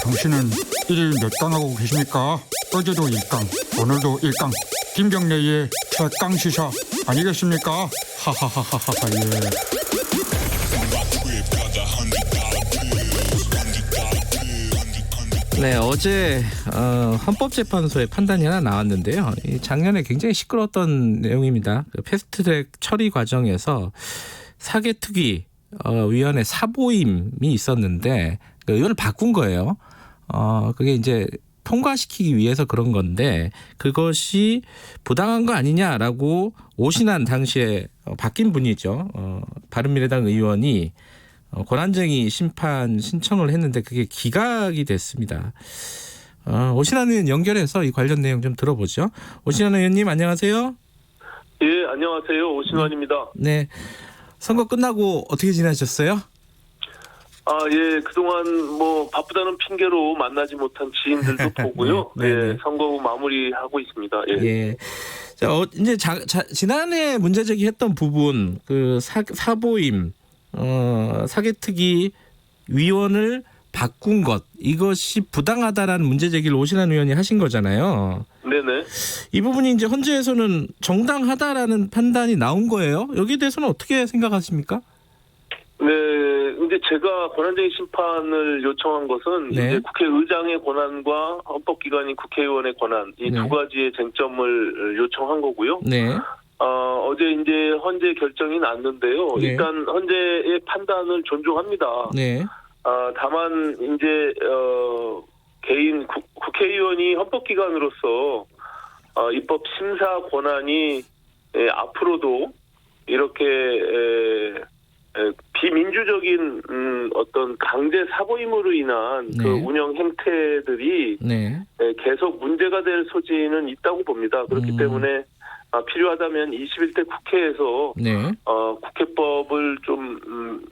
당신은 일일 몇 강 하고 계십니까? 어제도 1강, 오늘도 1강. 김경래의 최강 시사 아니겠습니까? 하하하하하 예. 네, 어제 헌법재판소의 판단이 하나 나왔는데요. 작년에 굉장히 시끄러웠던 내용입니다. 패스트트랙 처리 과정에서 사개특위 위원회 사보임이 있었는데 이걸 바꾼 거예요. 그게 이제 통과시키기 위해서 그런 건데 그것이 부당한 거 아니냐라고 오신환 당시에 바뀐 분이죠. 바른미래당 의원이 권한쟁의 심판 신청을 했는데 그게 기각이 됐습니다. 오신환 의원 연결해서 이 관련 내용 좀 들어보죠. 오신환 의원님 안녕하세요. 예, 안녕하세요. 오신환입니다. 네, 선거 끝나고 어떻게 지내셨어요? 예, 그동안 뭐 바쁘다는 핑계로 만나지 못한 지인들도 보고요. 네, 네. 예, 선거 마무리하고 있습니다. 예. 예. 자, 이제 지난해 문제 제기했던 부분 그 사보임 사개특위 위원을 바꾼 것 이것이 부당하다라는 문제 제기를 오신환 의원이 하신 거잖아요. 네네. 이 부분이 이제 헌재에서는 정당하다라는 판단이 나온 거예요. 여기에 대해서는 어떻게 생각하십니까? 네, 이제 제가 권한쟁의 심판을 요청한 것은 네. 이제 국회의장의 권한과 헌법기관인 국회의원의 권한 이 두 네. 가지의 쟁점을 요청한 거고요. 네. 어제 이제 헌재 결정이 났는데요. 네. 일단 헌재의 판단을 존중합니다. 네. 다만 이제 개인 국회의원이 헌법기관으로서 입법 심사 권한이 앞으로도 이렇게 비민주적인 어떤 강제 사보임으로 인한 네. 그 운영 행태들이 네. 계속 문제가 될 소지는 있다고 봅니다. 그렇기 때문에 필요하다면 21대 국회에서 네. 국회법을 좀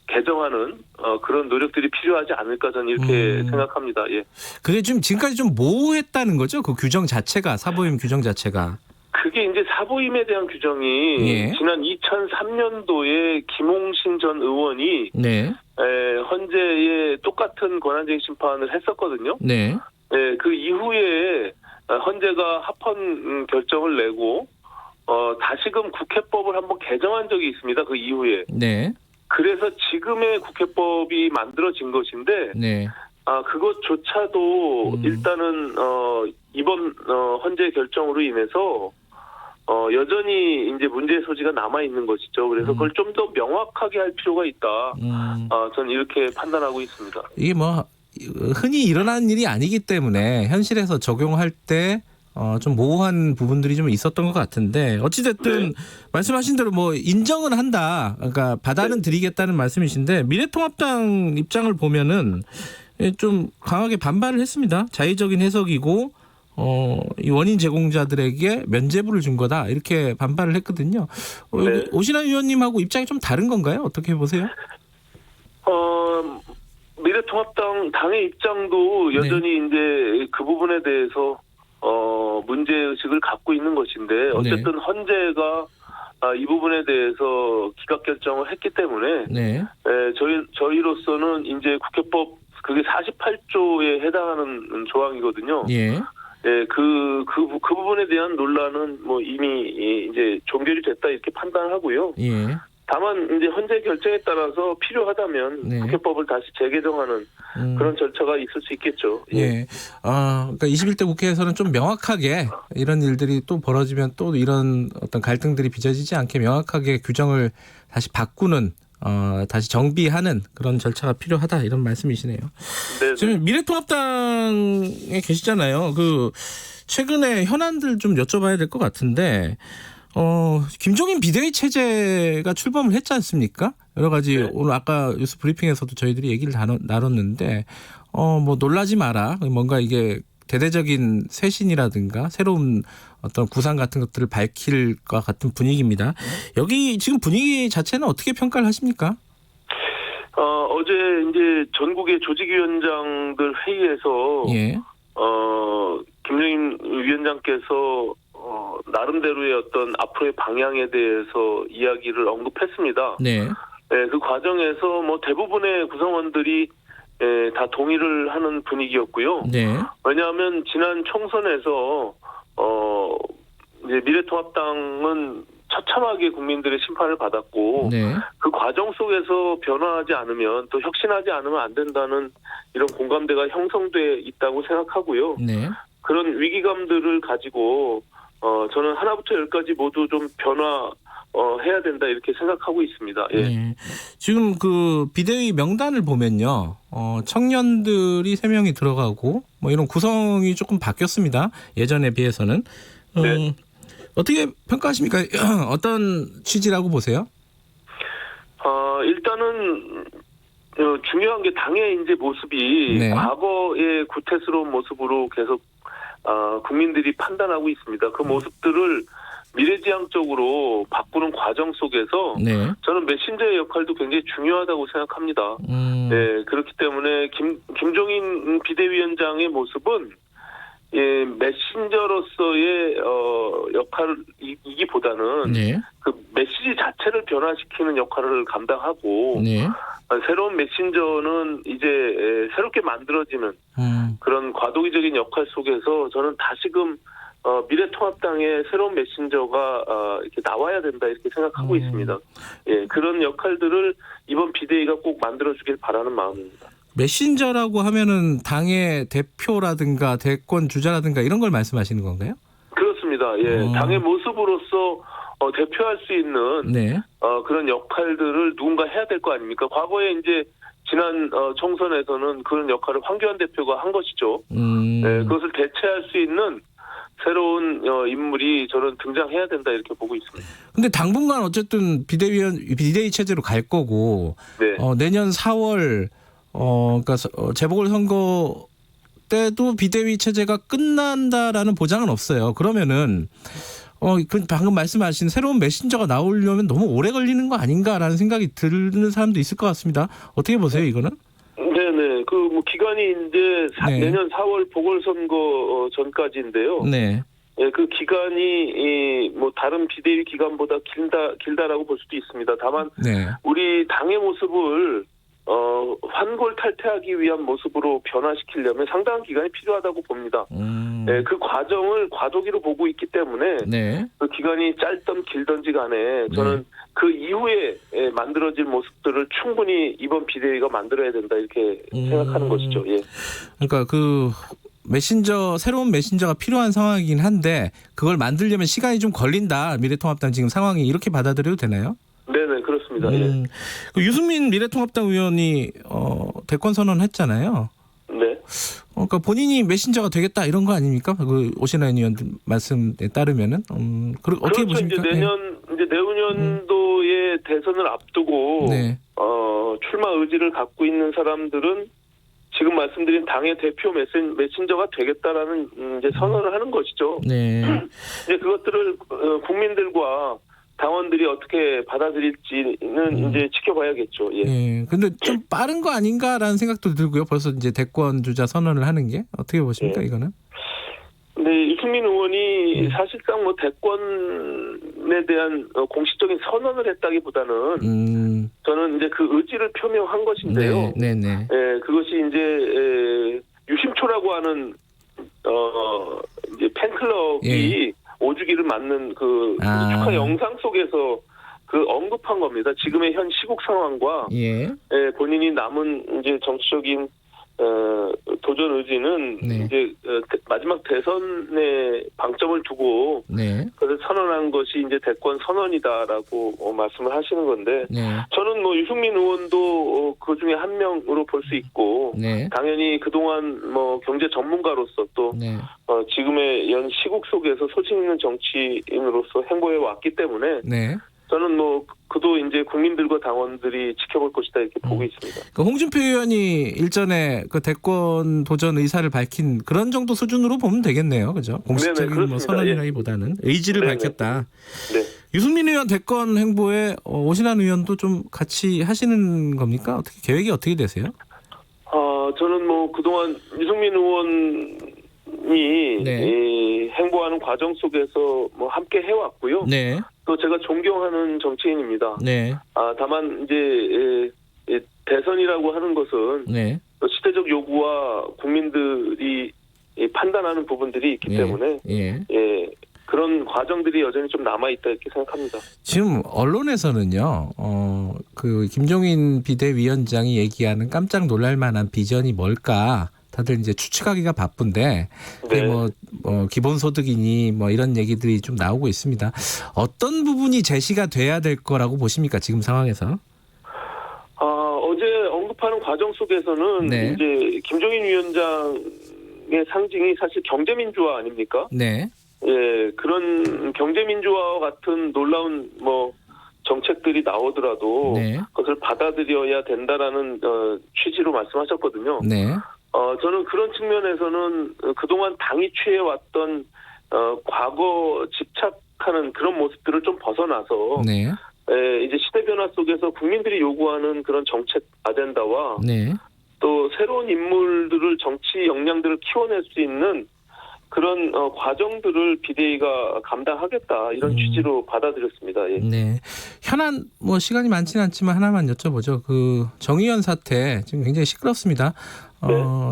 개정하는 그런 노력들이 필요하지 않을까 저는 이렇게 생각합니다. 예. 그게 좀 지금까지 좀 모호했다는 거죠? 그 규정 자체가 사보임 규정 자체가. 그게 이제 사보임에 대한 규정이 예. 지난 2003년도에 김홍신 전 의원이 네. 헌재에 똑같은 권한쟁의 심판을 했었거든요. 네. 그 이후에 헌재가 합헌 결정을 내고 다시금 국회법을 한번 개정한 적이 있습니다. 그 이후에. 네. 그래서 지금의 국회법이 만들어진 것인데 네. 그것조차도 일단은 이번 헌재 결정으로 인해서 여전히 이제 문제의 소지가 남아 있는 것이죠. 그래서 그걸 좀 더 명확하게 할 필요가 있다. 저는 이렇게 판단하고 있습니다. 이게 뭐 흔히 일어나는 일이 아니기 때문에 현실에서 적용할 때 좀 모호한 부분들이 좀 있었던 것 같은데 어찌됐든 말씀하신 대로 뭐 인정은 한다. 그러니까 받아는 드리겠다는 말씀이신데 미래통합당 입장을 보면은 좀 강하게 반발을 했습니다. 자의적인 해석이고 이 원인 제공자들에게 면죄부를 준 거다 이렇게 반발을 했거든요. 오신환 의원님하고 입장이 좀 다른 건가요? 어떻게 보세요? 미래통합당 당의 입장도 여전히 이제 그 부분에 대해서 문제의식을 갖고 있는 것인데 어쨌든 헌재가 이 부분에 대해서 기각 결정을 했기 때문에 저희로서는 이제 국회법 그게 48조에 해당하는 조항이거든요. 예. 그 부분에 대한 논란은 뭐 이미 이제 종결이 됐다 이렇게 판단하고요. 예. 다만 이제 헌재 결정에 따라서 필요하다면 국회법을 다시 재개정하는 그런 절차가 있을 수 있겠죠. 예. 그러니까 21대 국회에서는 좀 명확하게 이런 일들이 또 벌어지면 또 이런 어떤 갈등들이 빚어지지 않게 명확하게 규정을 다시 바꾸는 다시 정비하는 그런 절차가 필요하다 이런 말씀이시네요. 네. 지금 미래통합당에 계시잖아요. 그 최근에 현안들 좀 여쭤봐야 될 것 같은데 김종인 비대위 체제가 출범을 했지 않습니까? 여러 가지 오늘 아까 뉴스 브리핑에서도 저희들이 얘기를 나눴는데 뭐 놀라지 마라. 뭔가 이게 대대적인 쇄신이라든가 새로운 어떤 구상 같은 것들을 밝힐 것 같은 분위기입니다. 여기 지금 분위기 자체는 어떻게 평가를 하십니까? 어제 이제 전국의 조직위원장들 회의에서 김종인 위원장께서 나름대로의 어떤 앞으로의 방향에 대해서 이야기를 언급했습니다. 네. 그 과정에서 뭐 대부분의 구성원들이 다 동의를 하는 분위기였고요. 네. 왜냐하면 지난 총선에서 이제 미래통합당은 처참하게 국민들의 심판을 받았고 네. 그 과정 속에서 변화하지 않으면 또 혁신하지 않으면 안 된다는 이런 공감대가 형성돼 있다고 생각하고요. 네. 그런 위기감들을 가지고 저는 하나부터 열까지 모두 좀 해야 된다 이렇게 생각하고 있습니다. 예. 네. 지금 그 비대위 명단을 보면요, 청년들이 3명이 들어가고 뭐 이런 구성이 조금 바뀌었습니다. 예전에 비해서는. 네. 어떻게 평가하십니까? 어떤 취지라고 보세요? 일단은 중요한 게 당의 이제 모습이 네. 과거의 구태스러운 모습으로 계속 국민들이 판단하고 있습니다. 그 모습들을 미래지향적으로 바꾸는 과정 속에서 네. 저는 메신저의 역할도 굉장히 중요하다고 생각합니다. 네, 그렇기 때문에 김종인 비대위원장의 모습은 메신저로서의 역할이기보다는 네. 그 메시지 자체를 변화시키는 역할을 감당하고 네. 새로운 메신저는 이제 새롭게 만들어지는 그런 과도기적인 역할 속에서 저는 다시금 미래통합당의 새로운 메신저가 이렇게 나와야 된다 이렇게 생각하고 있습니다. 예, 그런 역할들을 이번 비대위가 꼭 만들어주길 바라는 마음입니다. 메신저라고 하면은 당의 대표라든가 대권 주자라든가 이런 걸 말씀하시는 건가요? 그렇습니다. 예, 당의 모습으로서 대표할 수 있는 네. 그런 역할들을 누군가 해야 될 거 아닙니까? 과거에 이제 지난 총선에서는 그런 역할을 황교안 대표가 한 것이죠. 네, 그것을 대체할 수 있는 새로운 인물이 저는 등장해야 된다 이렇게 보고 있습니다. 근데 당분간 어쨌든 비대위 체제로 갈 거고 네. 내년 4월 그러니까 재보궐선거 때도 비대위 체제가 끝난다라는 보장은 없어요. 그러면은 그 방금 말씀하신 새로운 메신저가 나오려면 너무 오래 걸리는 거 아닌가라는 생각이 드는 사람도 있을 것 같습니다. 어떻게 보세요, 이거는? 네네. 그 뭐 기간이 이제 네. 내년 4월 보궐선거 전까지인데요. 네. 예, 그 기간이 뭐 다른 비대위 기간보다 길다라고 볼 수도 있습니다. 다만 네. 우리 당의 모습을 환골탈퇴하기 위한 모습으로 변화시키려면 상당한 기간이 필요하다고 봅니다. 네, 그 과정을 과도기로 보고 있기 때문에 네. 그 기간이 짧든 길든지 간에 저는 그 이후에 만들어질 모습들을 충분히 이번 비대위가 만들어야 된다 이렇게 생각하는 것이죠. 예. 그러니까 그 새로운 메신저가 필요한 상황이긴 한데 그걸 만들려면 시간이 좀 걸린다. 미래통합당 지금 상황이 이렇게 받아들여도 되나요? 네네 그렇습니다. 예. 그 유승민 미래통합당 의원이 대권 선언했잖아요. 네. 그러니까 본인이 메신저가 되겠다 이런 거 아닙니까? 그 오신환 의원 말씀에 따르면은 어떻게 그렇죠. 보십니까? 이제 내후년도에 대선을 앞두고 네. 출마 의지를 갖고 있는 사람들은 지금 말씀드린 당의 대표 메신저가 되겠다라는 이제 선언을 하는 것이죠. 네. 이제 그것들을 국민들과 당원들이 어떻게 받아들일지는 이제 지켜봐야겠죠. 예. 예. 근데 좀 빠른 거 아닌가라는 생각도 들고요. 벌써 이제 대권 주자 선언을 하는 게 어떻게 보십니까, 이거는? 네, 유승민 의원이 사실상 뭐 대권에 대한 공식적인 선언을 했다기보다는 저는 이제 그 의지를 표명한 것인데요. 네. 예, 그것이 이제 유심초라고 하는 이제 팬클럽이 오주기를 맞는 그 축하 영상 속에서 그 언급한 겁니다. 지금의 현 시국 상황과 본인이 남은 이제 정치적인 도전 의지는 이제 마지막 대선에 방점을 두고 그래서 선언한 것이 이제 대권 선언이다라고 말씀을 하시는 건데 저는 뭐 유승민 의원도 그 중에 한 명으로 볼 수 있고 당연히 그동안 뭐 경제 전문가로서 또 지금의 연 시국 속에서 소신 있는 정치인으로서 행보해 왔기 때문에 저는 뭐 그도 이제 국민들과 당원들이 지켜볼 것이다 이렇게 보고 있습니다. 그 홍준표 의원이 일전에 그 대권 도전 의사를 밝힌 그런 정도 수준으로 보면 되겠네요, 그죠? 공식적인 뭐 선언이라기보다는 의지를 밝혔다. 네. 유승민 의원 대권 행보에 오신환 의원도 좀 같이 하시는 겁니까? 어떻게 계획이 어떻게 되세요? 저는 뭐 그동안 유승민 의원이 행보하는 과정 속에서 뭐 함께 해왔고요. 또 제가 존경하는 정치인입니다. 다만 이제 대선이라고 하는 것은 또 시대적 요구와 국민들이 판단하는 부분들이 있기 때문에 그런 과정들이 여전히 좀 남아있다 이렇게 생각합니다. 지금 언론에서는요, 그 김종인 비대위원장이 얘기하는 깜짝 놀랄만한 비전이 뭘까? 다들 이제 추측하기가 바쁜데, 그게 뭐 기본소득이니 뭐 이런 얘기들이 좀 나오고 있습니다. 어떤 부분이 제시가 돼야 될 거라고 보십니까? 지금 상황에서? 어제 언급하는 과정 속에서는 이제 김종인 위원장의 상징이 사실 경제민주화 아닙니까? 네. 예, 그런 경제민주화와 같은 놀라운 정책들이 나오더라도 그것을 받아들여야 된다라는 취지로 말씀하셨거든요. 네. 저는 그런 측면에서는 그동안 당이 취해왔던 과거 집착하는 그런 모습들을 좀 벗어나서 이제 시대 변화 속에서 국민들이 요구하는 그런 정책 아젠다와 또 새로운 인물들을 정치 역량들을 키워낼 수 있는 그런 과정들을 비대위가 감당하겠다 이런 취지로 받아들였습니다. 예. 네. 현안 시간이 많지는 않지만 하나만 여쭤보죠. 그 정의연 사태 지금 굉장히 시끄럽습니다.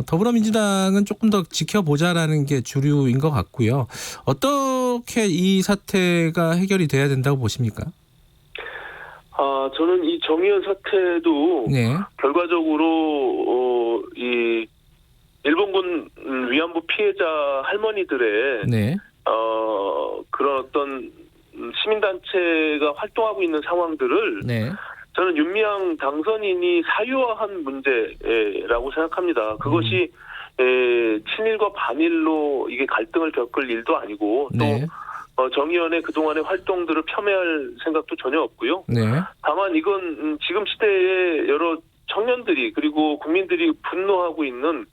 더불어민주당은 조금 더 지켜보자라는 게 주류인 것 같고요. 어떻게 이 사태가 해결이 돼야 된다고 보십니까? 저는 이 정의연 사태도 결과적으로 이 일본군 위안부 피해자 할머니들의 그런 어떤 시민단체가 활동하고 있는 상황들을 저는 윤미향 당선인이 사유화한 문제라고 생각합니다. 그것이 친일과 반일로 이게 갈등을 겪을 일도 아니고 또 정의연의 그동안의 활동들을 폄훼할 생각도 전혀 없고요. 다만 이건 지금 시대의 여러 청년들이 그리고 국민들이 분노하고 있는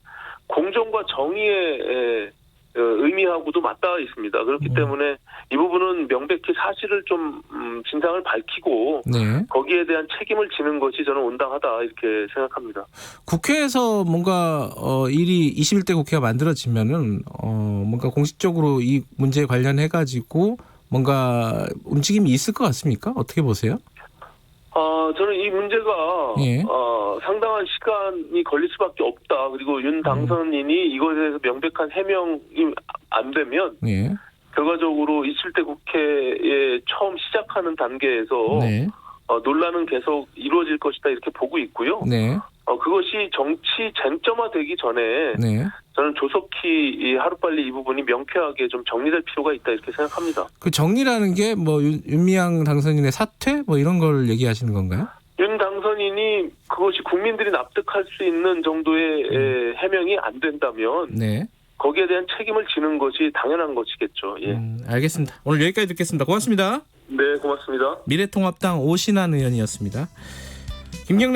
공정과 정의의 의미하고도 맞닿아 있습니다. 그렇기 때문에 이 부분은 명백히 사실을 좀 진상을 밝히고 거기에 대한 책임을 지는 것이 저는 온당하다 이렇게 생각합니다. 국회에서 뭔가 일이 21대 국회가 만들어지면은 뭔가 공식적으로 이 문제에 관련해 가지고 뭔가 움직임이 있을 것 같습니까? 어떻게 보세요? 저는 이 문제가 상당한 시간이 걸릴 수밖에 없다. 그리고 윤 당선인이 이것에 대해서 명백한 해명이 안 되면 결과적으로 27대 국회에 처음 시작하는 단계에서 논란은 계속 이루어질 것이다 이렇게 보고 있고요. 그것이 정치 쟁점화되기 전에 저는 조속히 하루빨리 이 부분이 명쾌하게 좀 정리될 필요가 있다 이렇게 생각합니다. 그 정리라는 게 윤미향 당선인의 사퇴 이런 걸 얘기하시는 건가요? 윤 당선인이 그것이 국민들이 납득할 수 있는 정도의 해명이 안 된다면 거기에 대한 책임을 지는 것이 당연한 것이겠죠. 예. 알겠습니다. 오늘 여기까지 듣겠습니다. 고맙습니다. 네, 고맙습니다. 미래통합당 오신환 의원이었습니다. 김경래